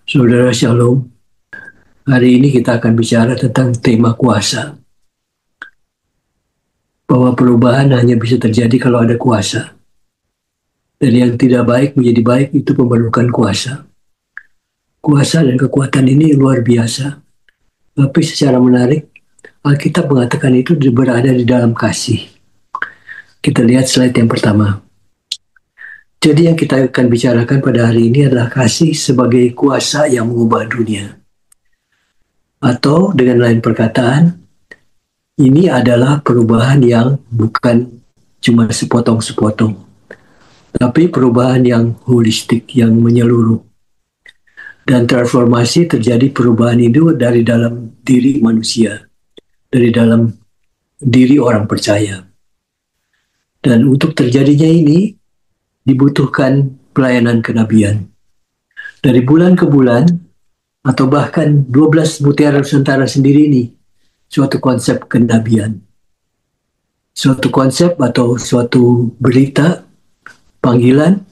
Saudara Shalom, hari ini kita akan bicara tentang tema kuasa. Bahwa perubahan hanya bisa terjadi kalau ada kuasa. Dan yang tidak baik menjadi baik itu memerlukan kuasa. Kuasa dan kekuatan ini luar biasa. Tapi secara menarik, Alkitab mengatakan itu berada di dalam kasih. Kita lihat slide yang pertama. Jadi yang kita akan bicarakan pada hari ini adalah kasih sebagai kuasa yang mengubah dunia. Atau dengan lain perkataan, ini adalah perubahan yang bukan cuma sepotong-sepotong, tapi perubahan yang holistik, yang menyeluruh. Dan transformasi terjadi perubahan itu dari dalam diri manusia, dari dalam diri orang percaya. Dan untuk terjadinya ini, dibutuhkan pelayanan kenabian. Dari bulan ke bulan, atau bahkan 12 mutiara Nusantara sendiri ini, suatu konsep kenabian. Suatu konsep atau suatu berita, panggilan,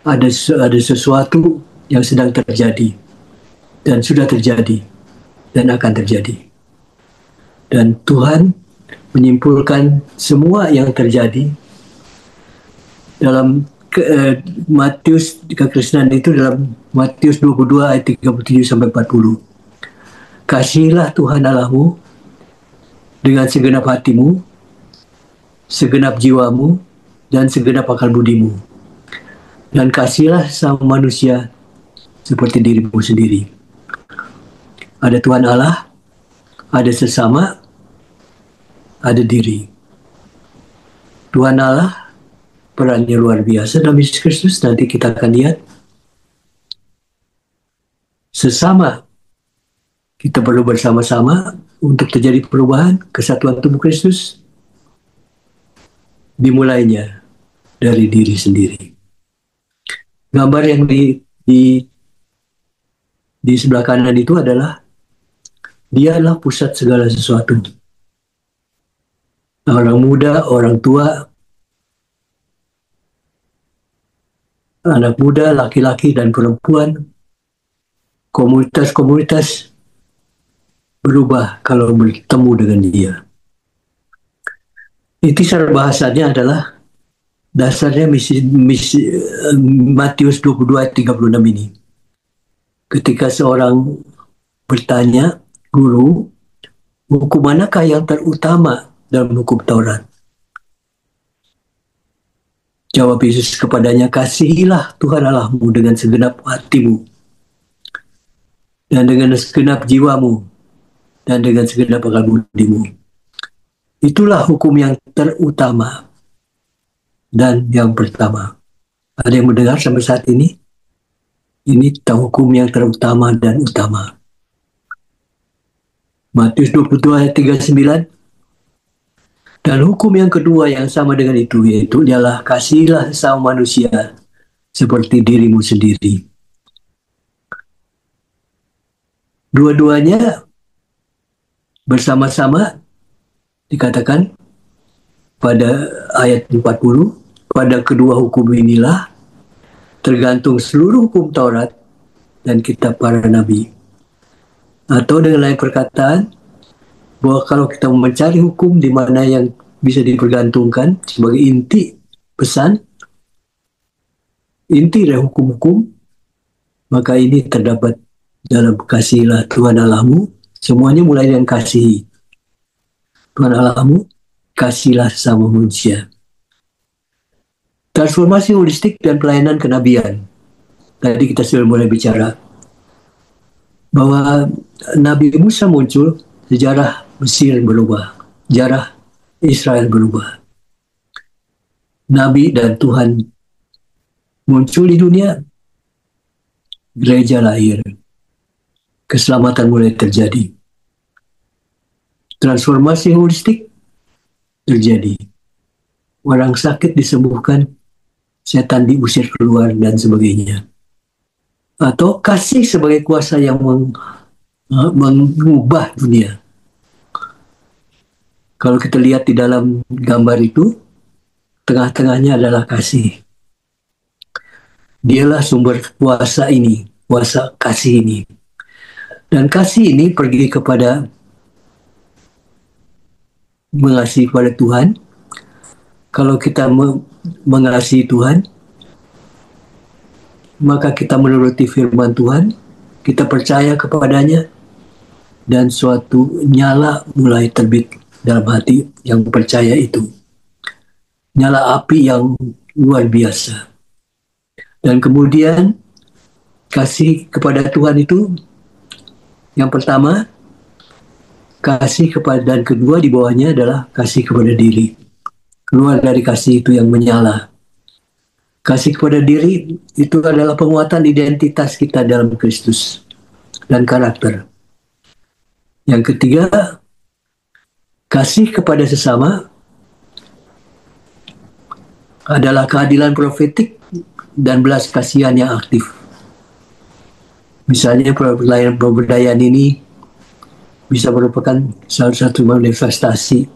ada sesuatu yang sedang terjadi, dan sudah terjadi, dan akan terjadi. Dan Tuhan menyimpulkan semua yang terjadi dalam Matius, kekristenan itu dalam Matius 22 ayat 37 sampai 40. Kasihilah Tuhan Allahmu dengan segenap hatimu, segenap jiwamu, dan segenap akal budimu. Dan kasihilah sama manusia seperti dirimu sendiri. Ada Tuhan Allah, ada sesama, ada diri. Tuhan Allah perannya luar biasa dalam Yesus Kristus. Nanti kita akan lihat. Sesama, kita perlu bersama-sama untuk terjadi perubahan, kesatuan tubuh Kristus. Dimulainya dari diri sendiri. Gambar yang di sebelah kanan itu adalah dia adalah pusat segala sesuatu. Orang muda, orang tua, anak muda, laki-laki dan perempuan, komunitas-komunitas berubah kalau bertemu dengan dia. Intisar bahasanya adalah dasarnya Matius 22 ayat 36 ini. Ketika seorang bertanya, Guru, hukum manakah yang terutama dalam hukum Taurat? Jawab Yesus kepadanya, kasihilah Tuhan Allahmu dengan segenap hatimu, dan dengan segenap jiwamu, dan dengan segenap akal budimu. Itulah hukum yang terutama dan yang pertama. Ada yang mendengar sampai saat ini? Ini tentang hukum yang terutama dan utama. Matius 22 ayat 39. Dan hukum yang kedua yang sama dengan itu, yaitu ialah kasihilah sesama manusia seperti dirimu sendiri. Dua-duanya bersama-sama dikatakan pada ayat 40, pada kedua hukum inilah tergantung seluruh hukum Taurat dan kitab para nabi. Atau dengan lain perkataan, bahwa kalau kita mencari hukum di mana yang bisa dipergantungkan sebagai inti pesan, inti dari hukum-hukum, maka ini terdapat dalam kasihilah Tuhan Allahmu. Semuanya mulai dengan kasih. Tuhan Allahmu, kasihilah sama manusia. Transformasi holistik dan pelayanan kenabian. Tadi kita sudah mulai bicara bahwa Nabi Musa muncul, sejarah Mesir berubah, sejarah Israel berubah. Nabi dan Tuhan muncul di dunia, gereja lahir, keselamatan mulai terjadi. Transformasi holistik terjadi. Orang sakit disembuhkan, setan diusir keluar, dan sebagainya. Atau kasih sebagai kuasa yang mengubah dunia. Kalau kita lihat di dalam gambar itu, tengah-tengahnya adalah kasih. Dialah sumber kuasa ini. kuasa kasih ini. Dan kasih ini pergi kepada mengasihi kepada Tuhan. Kalau kita mengasihi Tuhan, maka kita menuruti firman Tuhan, kita percaya kepadanya, dan suatu nyala mulai terbit dalam hati yang percaya itu. Nyala api yang luar biasa. Dan kemudian kasih kepada Tuhan itu, yang pertama, kasih kepada, dan kedua di bawahnya adalah kasih kepada diri. Keluar dari kasih itu yang menyala. Kasih kepada diri itu adalah penguatan identitas kita dalam Kristus dan karakter. Yang ketiga, kasih kepada sesama adalah keadilan profetik dan belas kasihan yang aktif. Misalnya pelayanan pemberdayaan ini bisa merupakan salah satu manifestasi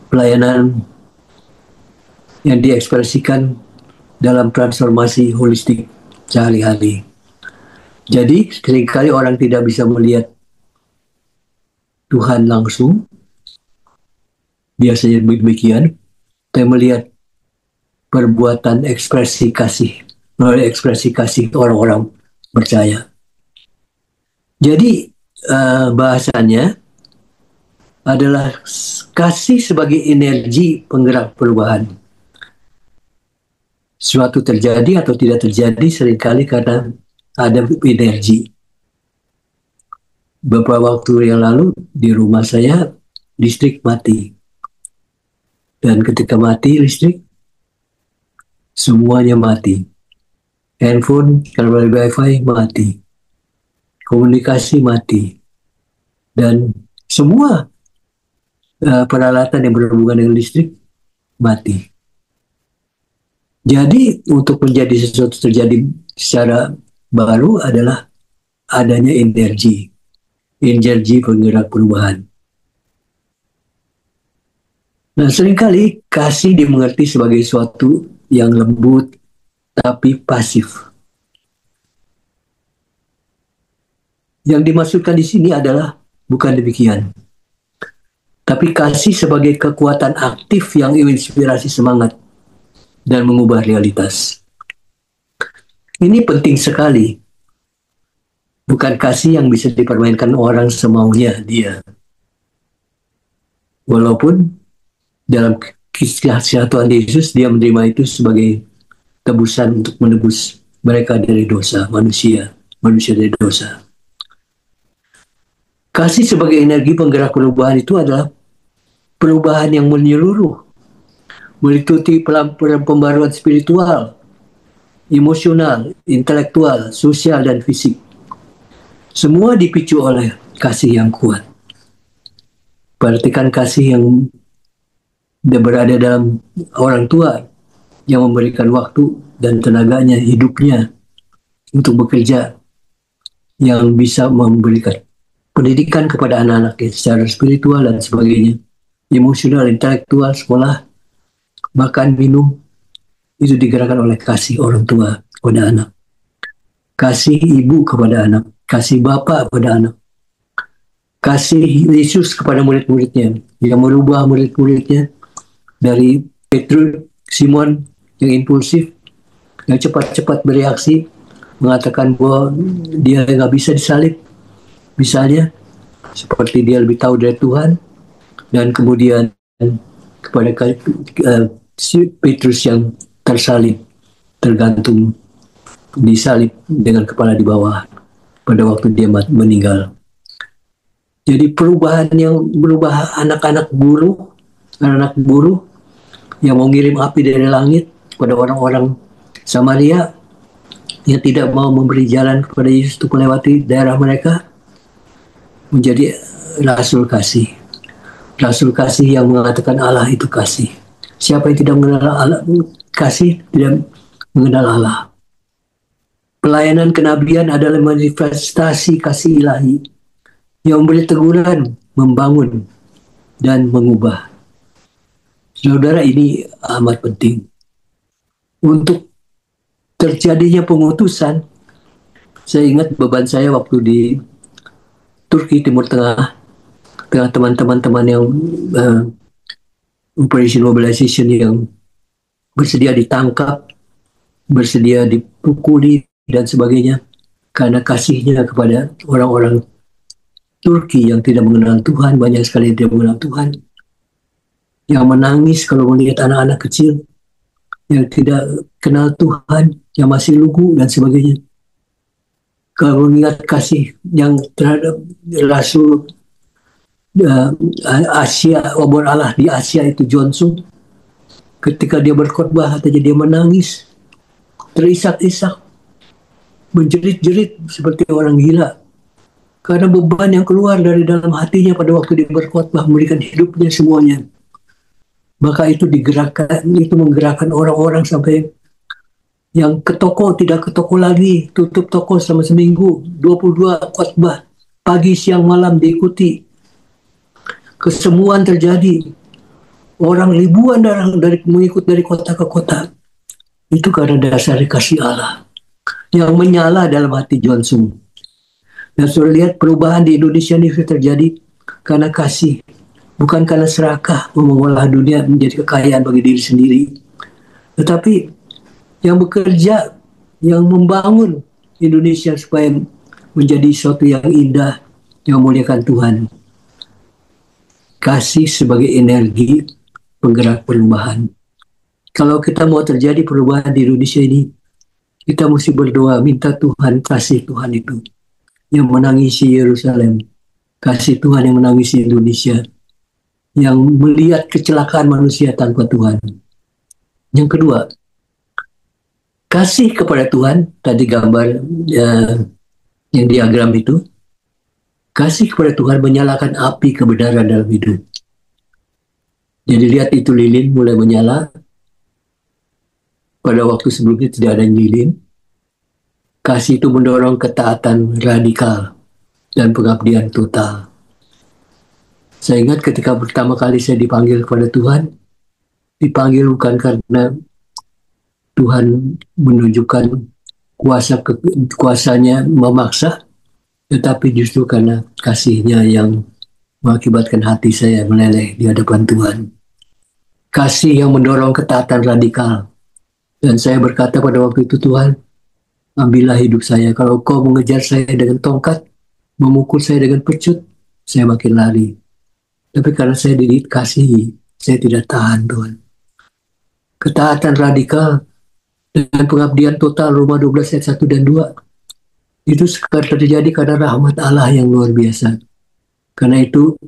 pelayanan yang diekspresikan dalam transformasi holistik sehari-hari. Jadi seringkali orang tidak bisa melihat Tuhan langsung, biasanya demikian, tapi melihat perbuatan ekspresi kasih, melalui ekspresi kasih orang-orang percaya. Jadi bahasanya adalah kasih sebagai energi penggerak perubahan. Suatu terjadi atau tidak terjadi seringkali karena ada energi. Beberapa waktu yang lalu di rumah saya listrik mati. Dan ketika mati listrik, semuanya mati. Handphone, kabel wifi mati. Komunikasi mati. Dan semua peralatan yang berhubungan dengan listrik mati. Jadi untuk menjadi sesuatu terjadi secara baru adalah adanya energi penggerak perubahan. Nah, seringkali kasih dimengerti sebagai suatu yang lembut tapi pasif. Yang dimaksudkan di sini adalah bukan demikian. Tapi kasih sebagai kekuatan aktif yang menginspirasi semangat dan mengubah realitas. Ini penting sekali. Bukan kasih yang bisa dipermainkan orang semaunya dia. Walaupun dalam kisah Tuhan Yesus, dia menerima itu sebagai tebusan untuk menebus mereka dari dosa, manusia dari dosa. Kasih sebagai energi penggerak perubahan itu adalah perubahan yang menyeluruh, meliputi pembaruan spiritual, emosional, intelektual, sosial, dan fisik. Semua dipicu oleh kasih yang kuat. Perhatikan kasih yang berada dalam orang tua yang memberikan waktu dan tenaganya, hidupnya untuk bekerja, yang bisa memberikan pendidikan kepada anak-anaknya secara spiritual dan sebagainya, emosional, intelektual, sekolah, makan, minum, itu digerakkan oleh kasih orang tua kepada anak, kasih ibu kepada anak, kasih bapak kepada anak, kasih Yesus kepada murid-muridnya, yang merubah murid-muridnya dari Petrus, Simon yang impulsif, yang cepat-cepat bereaksi, mengatakan bahwa dia nggak bisa disalib, misalnya, seperti dia lebih tahu dari Tuhan, dan kemudian kepada Petrus yang tersalib, tergantung disalib dengan kepala di bawah pada waktu dia meninggal. Jadi perubahan yang berubah anak-anak buruh yang mau ngirim api dari langit kepada orang-orang Samaria yang tidak mau memberi jalan kepada Yesus untuk melewati daerah mereka, menjadi rasul kasih. Rasul kasih yang mengatakan Allah itu kasih. Siapa yang tidak mengenal Allah, kasih tidak mengenal Allah. Pelayanan kenabian adalah manifestasi kasih ilahi yang memberi teguran, membangun, dan mengubah. Saudara, ini amat penting. Untuk terjadinya pengutusan. Saya ingat beban saya waktu di Turki, Timur Tengah, tengah teman-teman yang operation mobilization yang bersedia ditangkap, bersedia dipukuli, dan sebagainya, karena kasihnya kepada orang-orang Turki yang tidak mengenal Tuhan, banyak sekali yang tidak mengenal Tuhan, yang menangis kalau melihat anak-anak kecil yang tidak kenal Tuhan, yang masih lugu, dan sebagainya. Kalau mengingat kasih yang terhadap Rasul Asia, obor Allah di Asia itu, Johnson, ketika dia berkhotbah, katanya dia menangis, terisak-isak, menjerit-jerit seperti orang gila, karena beban yang keluar dari dalam hatinya pada waktu dia berkhotbah, memberikan hidupnya semuanya. Maka itu digerakkan, itu menggerakkan orang-orang sampai yang ke toko tidak ke toko lagi, tutup toko selama seminggu, 22 khotbah, pagi, siang, malam diikuti. Kesemuan terjadi. Orang ribuan dari mengikut dari kota ke kota. Itu karena dasar kasih Allah yang menyala dalam hati Johnson. Dan sudah lihat perubahan di Indonesia ini terjadi karena kasih, bukan karena serakah mengolah dunia menjadi kekayaan bagi diri sendiri, tetapi yang bekerja, yang membangun Indonesia supaya menjadi sesuatu yang indah, yang memuliakan Tuhan. Kasih sebagai energi penggerak perubahan. Kalau kita mau terjadi perubahan di Indonesia ini, kita mesti berdoa, minta Tuhan, kasih Tuhan itu yang menangisi Yerusalem, kasih Tuhan yang menangisi Indonesia, yang melihat kecelakaan manusia tanpa Tuhan. Yang kedua, kasih kepada Tuhan, tadi gambar yang diagram itu, kasih kepada Tuhan menyalakan api kebenaran dalam hidup. Jadi lihat itu lilin mulai menyala, pada waktu sebelumnya tidak ada yang lilin. Kasih itu mendorong ketaatan radikal dan pengabdian total. Saya ingat ketika pertama kali saya dipanggil kepada Tuhan, dipanggil bukan karena Tuhan menunjukkan kuasanya memaksa, tetapi justru karena kasih-Nya yang mengakibatkan hati saya meleleh di hadapan Tuhan. Kasih yang mendorong ketaatan radikal. Dan saya berkata pada waktu itu, Tuhan, ambillah hidup saya. Kalau Kau mengejar saya dengan tongkat, memukul saya dengan pecut, saya makin lari. Tapi karena saya dikasihi, saya tidak tahan, Tuhan. Ketaatan radikal dengan pengabdian total, Roma 12 ayat 1 dan 2, itu sekadar terjadi karena rahmat Allah yang luar biasa. Karena itu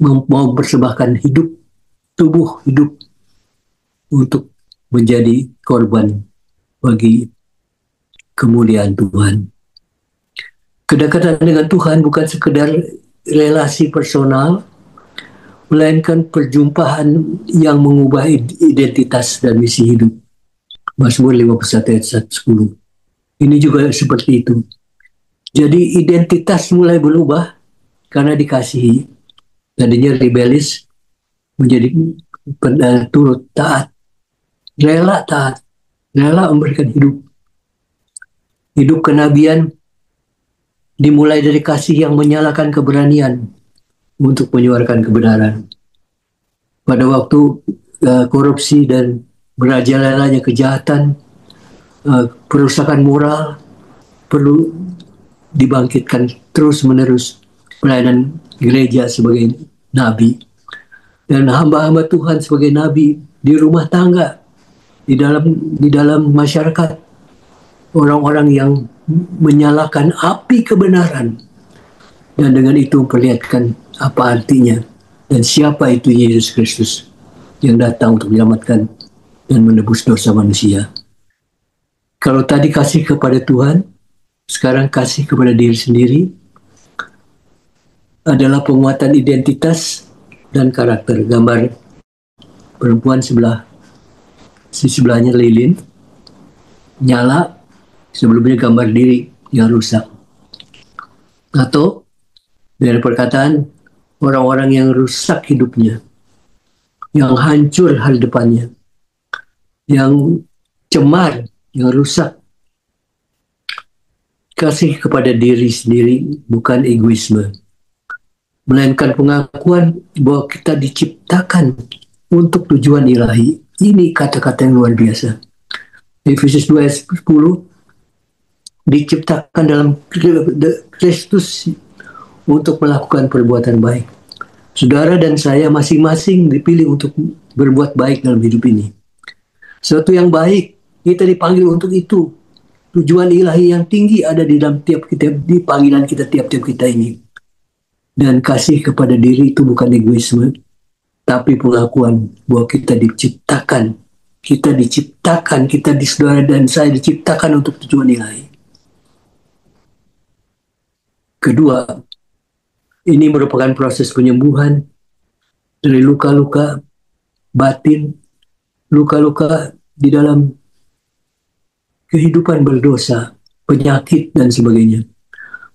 mau persembahkan hidup, tubuh hidup untuk menjadi korban bagi kemuliaan Tuhan. Kedekatan dengan Tuhan bukan sekedar relasi personal, melainkan perjumpaan yang mengubah identitas dan misi hidup. Mazmur 51 ayat 10. Ini juga seperti itu. Jadi identitas mulai berubah karena dikasihi. Tadinya rebelis menjadi turut taat, rela taat, rela memberikan hidup. Hidup kenabian dimulai dari kasih yang menyalakan keberanian untuk menyuarakan kebenaran. Pada waktu korupsi dan merajalelanya kejahatan, perusakan moral, perlu dibangkitkan terus-menerus pelayanan gereja sebagai nabi, dan hamba-hamba Tuhan sebagai nabi di rumah tangga, di dalam masyarakat, orang-orang yang menyalakan api kebenaran, dan dengan itu memperlihatkan apa artinya dan siapa itu Yesus Kristus yang datang untuk menyelamatkan dan menebus dosa manusia. Kalau tadi kasih kepada Tuhan, sekarang kasih kepada diri sendiri adalah penguatan identitas dan karakter. Gambar perempuan sebelahnya lilin, nyala, sebelumnya gambar diri yang rusak. Atau dari perkataan orang-orang yang rusak hidupnya, yang hancur hari depannya, yang cemar yang rusak. Kasih kepada diri sendiri bukan egoisme, melainkan pengakuan bahwa kita diciptakan untuk tujuan ilahi. Ini kata-kata yang luar biasa. Efesus 2 ayat 10, diciptakan dalam Kristus untuk melakukan perbuatan baik. Saudara dan saya masing-masing dipilih untuk berbuat baik dalam hidup ini. Sesuatu yang baik, kita dipanggil untuk itu. Tujuan ilahi yang tinggi ada di dalam tiap kita, di panggilan kita tiap-tiap kita ini. Dan kasih kepada diri itu bukan egoisme, tapi pengakuan bahwa kita diciptakan, kita di saudara dan saya diciptakan untuk tujuan ilahi. Kedua, ini merupakan proses penyembuhan dari luka-luka batin, luka-luka di dalam kehidupan berdosa, penyakit dan sebagainya.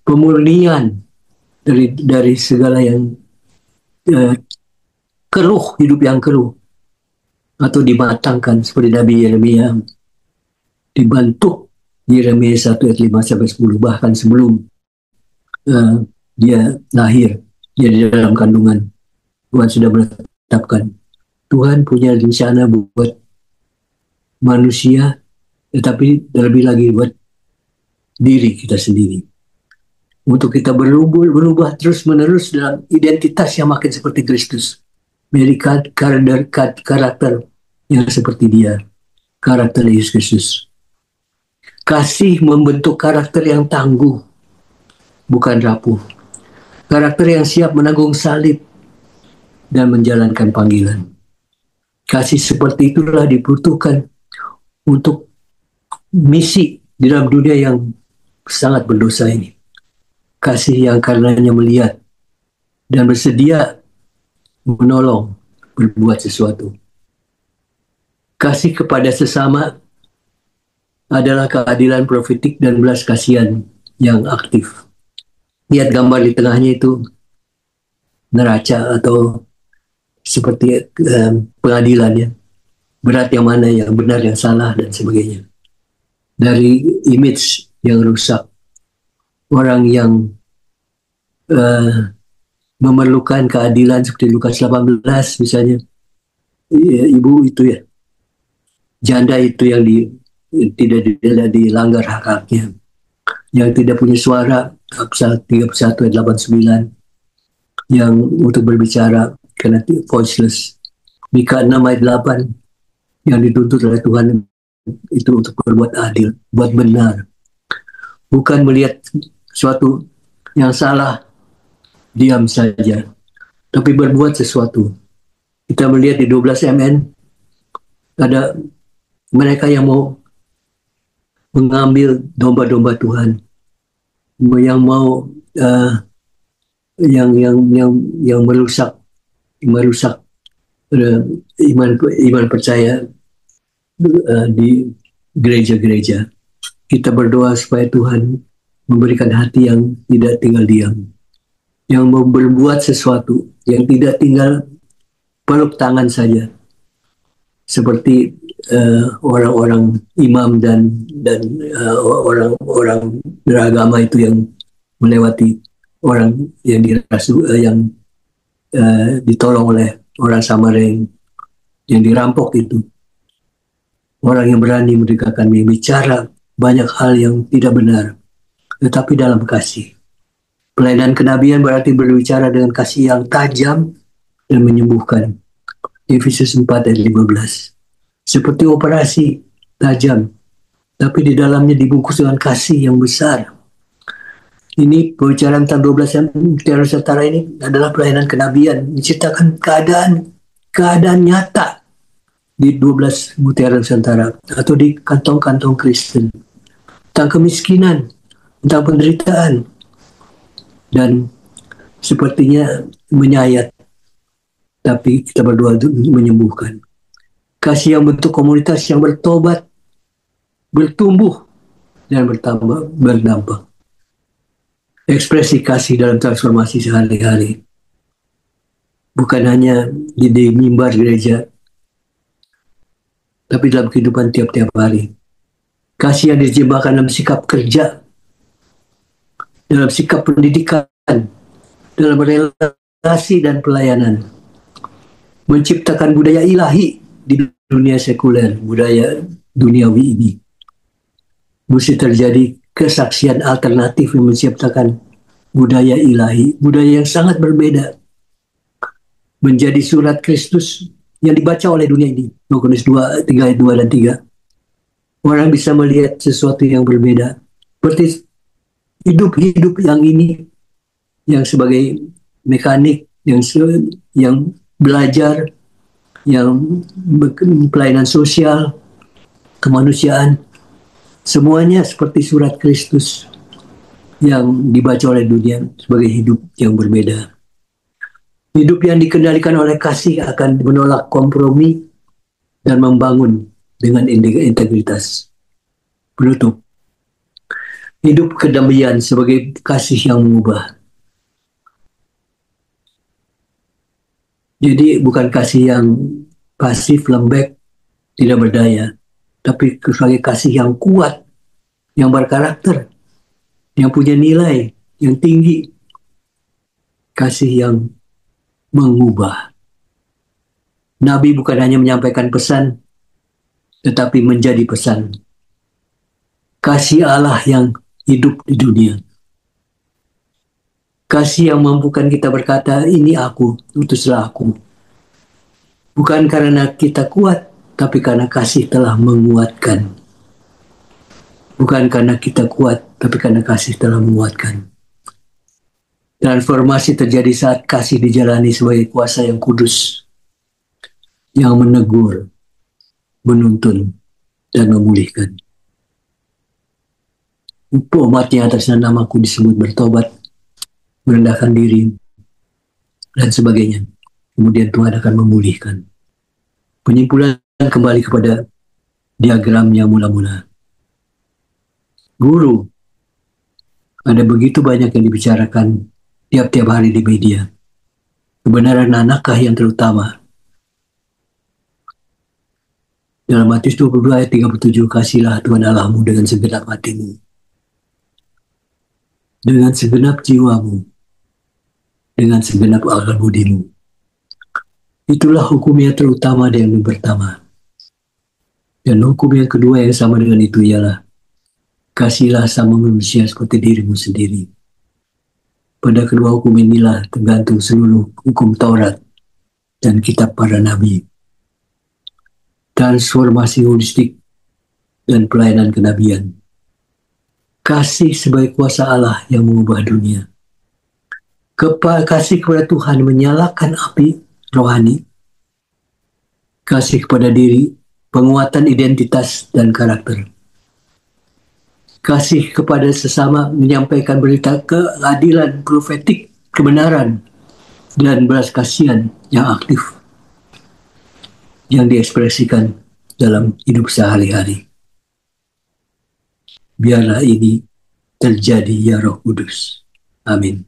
Pemurnian dari segala yang keruh, hidup yang keruh, atau dimatangkan seperti Nabi Yeremia dibantu Yeremia 1 ayat 5 sampai 10, bahkan sebelum dia lahir, dia di dalam kandungan, Tuhan sudah menetapkan. Tuhan punya rencana buat manusia, tetapi terlebih lagi buat diri kita sendiri. Untuk kita berubah terus-menerus dalam identitas yang makin seperti Kristus. Menjadi karakter yang seperti dia. Karakter Yesus Kristus. Kasih membentuk karakter yang tangguh, bukan rapuh. Karakter yang siap menanggung salib dan menjalankan panggilan. Kasih seperti itulah dibutuhkan untuk misi di dalam dunia yang sangat berdosa ini. Kasih yang karenanya melihat dan bersedia menolong, berbuat sesuatu. Kasih kepada sesama adalah keadilan profetik dan belas kasihan yang aktif. Lihat gambar di tengahnya itu neraca atau seperti pengadilan ya. Berat yang mana, yang benar, yang salah, dan sebagainya. Dari image yang rusak, orang yang memerlukan keadilan seperti Lukas 18 misalnya, ibu itu ya, janda itu yang tidak dilanggar hak-haknya, yang tidak punya suara, Amsal 31 ayat 89, yang untuk berbicara karena voiceless, Mika 6 ayat 8, yang dituntut oleh Tuhan itu untuk berbuat adil, buat benar, bukan melihat sesuatu yang salah diam saja, tapi berbuat sesuatu. Kita melihat di 12 MN ada mereka yang mau mengambil domba-domba Tuhan, yang mau yang merusak iman percaya di gereja-gereja. Kita berdoa supaya Tuhan memberikan hati yang tidak tinggal diam, yang mau berbuat sesuatu, yang tidak tinggal peluk tangan saja, seperti orang-orang imam dan orang-orang beragama itu yang melewati orang yang yang ditolong oleh orang Samaria yang dirampok itu. Orang yang berani mendekatkan bicara banyak hal yang tidak benar, tetapi dalam kasih. Pelayanan kenabian berarti berbicara dengan kasih yang tajam dan menyembuhkan. Efesus 4 ayat 15. Seperti operasi tajam, tapi di dalamnya dibungkus dengan kasih yang besar. Ini pembicaraan tentang 12 mutiara Nusantara ini adalah pelayanan kenabian, menciptakan keadaan nyata di 12 mutiara Nusantara atau di kantong-kantong Kristen, tentang kemiskinan, tentang penderitaan, dan sepertinya menyayat, tapi kita berdoa untuk menyembuhkan. Kasih yang bentuk komunitas yang bertobat, bertumbuh, dan berdampak. Ekspresi kasih dalam transformasi sehari-hari, bukan hanya di mimbar gereja, tapi dalam kehidupan tiap-tiap hari. Kasih yang diterjemahkan dalam sikap kerja, dalam sikap pendidikan, dalam relasi dan pelayanan. Menciptakan budaya ilahi di dunia sekuler, budaya duniawi ini. Mesti terjadi kesaksian alternatif yang menciptakan budaya ilahi, budaya yang sangat berbeda. Menjadi surat Kristus yang dibaca oleh dunia ini. 2 Korintus 2, 3 ayat 2 dan 3. Orang bisa melihat sesuatu yang berbeda. Seperti hidup yang ini, yang sebagai mekanik, yang belajar, yang pelayanan sosial, kemanusiaan, semuanya seperti surat Kristus yang dibaca oleh dunia sebagai hidup yang berbeda. Hidup yang dikendalikan oleh kasih akan menolak kompromi dan membangun dengan integritas. Penutup. Hidup kedamaian sebagai kasih yang mengubah. Jadi bukan kasih yang pasif, lembek, tidak berdaya, tapi sebagai kasih yang kuat, yang berkarakter, yang punya nilai, yang tinggi. Kasih yang mengubah. Nabi bukan hanya menyampaikan pesan, tetapi menjadi pesan. Kasih Allah yang hidup di dunia. Kasih yang mampukan kita berkata, ini aku, utuslah aku. Bukan karena kita kuat, tapi karena kasih telah menguatkan. Bukan karena kita kuat, tapi karena kasih telah menguatkan. Transformasi terjadi saat kasih dijalani sebagai kuasa yang kudus, yang menegur, menuntun, dan memulihkan. Umatnya atas namaku disebut bertobat, merendahkan diri, dan sebagainya. Kemudian Tuhan akan memulihkan. Penyimpulan kembali kepada diagramnya mula-mula. Guru, ada begitu banyak yang dibicarakan tiap-tiap hari di media. Kebenaran manakkah yang terutama? Dalam Matius 22 ayat 37, kasihlah Tuhan Allahmu dengan segenap hatimu, dengan segenap jiwamu, dengan segenap akal budimu. Itulah hukum yang terutama dan yang pertama. Dan hukum yang kedua yang sama dengan itu ialah kasihlah sama manusia seperti dirimu sendiri. Pada kedua hukum inilah tergantung seluruh hukum Taurat dan kitab para nabi. Transformasi holistik dan pelayanan kenabian. Kasih sebagai kuasa Allah yang mengubah dunia. Kasih kepada Tuhan menyalakan api rohani. Kasih kepada diri, penguatan identitas dan karakter. Kasih kepada sesama menyampaikan berita keadilan, profetik, kebenaran, dan belas kasihan yang aktif yang diekspresikan dalam hidup sehari-hari. Biarlah ini terjadi ya Roh Kudus. Amin.